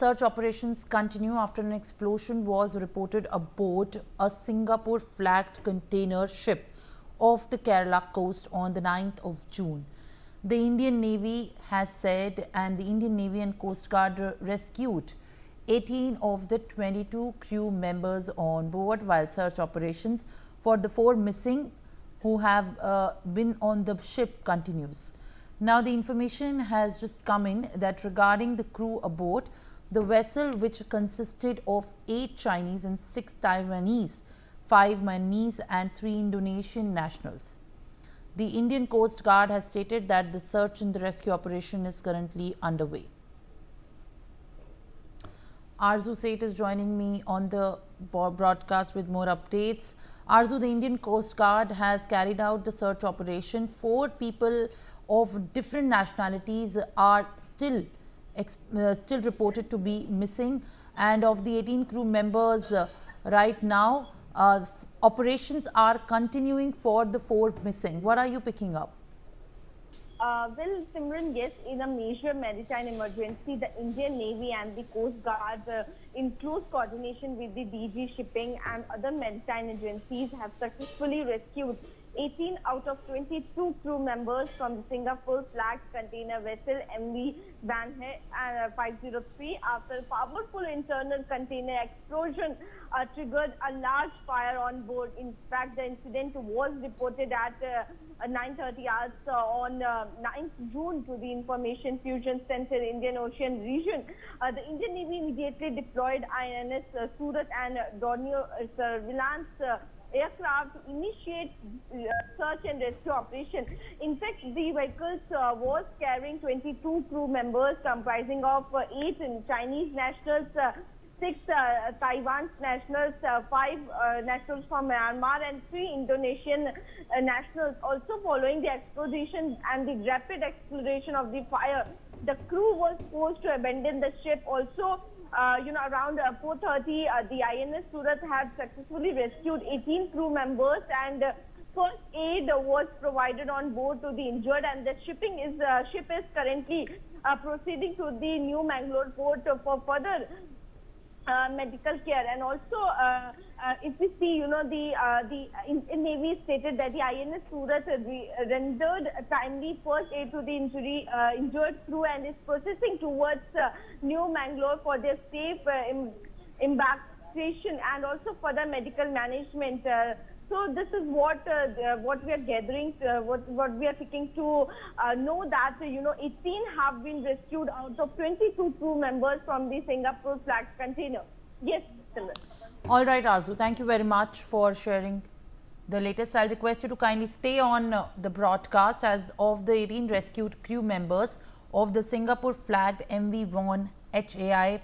search operations continue after an explosion was reported aboard a Singapore-flagged container ship off the Kerala coast on the 9th of June. The Indian Navy has said, and the Indian Navy and Coast Guard rescued 18 of the 22 crew members on board while search operations for the 4 missing who have been on the ship continues. Now, the information has just come in that regarding the crew aboard, the vessel, which consisted of 8 Chinese and 6 Taiwanese, 5 Myanmar and 3 Indonesian nationals. The Indian Coast Guard has stated that the search and the rescue operation is currently underway. Arzu Seth is joining me on the broadcast with more updates. Arzu, the Indian Coast Guard has carried out the search operation. 4 people of different nationalities are still reported to be missing, and of the 18 crew members right now, operations are continuing for the 4 missing. What are you picking up? Well, Simran, yes, in a major maritime emergency, the Indian Navy and the Coast Guard, in close coordination with the DG Shipping and other maritime agencies, have successfully rescued 18 out of 22 crew members from the Singapore-flagged container vessel MV Banhe 503 after a powerful internal container explosion triggered a large fire on board. In fact, the incident was reported at 9:30 hours on 9th June to the Information Fusion Center, Indian Ocean region. The Indian Navy immediately deployed INS Surat and Dornier surveillance aircraft to initiate search and rescue operation. In fact, the vehicles was carrying 22 crew members comprising of 8 Chinese nationals, 6 Taiwan nationals, 5 nationals from Myanmar and 3 Indonesian nationals. Also, following the explosion and the rapid acceleration of the fire, the crew was forced to abandon the ship. Also, around 4:30, the INS Surat had successfully rescued 18 crew members, and first aid was provided on board to the injured, and the ship is currently proceeding to the New Mangalore port for further medical care. And also, if we see, the Navy stated that the INS Surat rendered timely first aid to the injured crew and is processing towards New Mangalore for their safe embarkation and also further medical management. So this is what we are gathering, what we are seeking to know, that 18 have been rescued out of 22 crew members from the Singapore flagged container. Yes, Simran. All right, Arzu, thank you very much for sharing the latest. I'll request you to kindly stay on the broadcast as of the 18 rescued crew members of the Singapore flagged MV Von HAI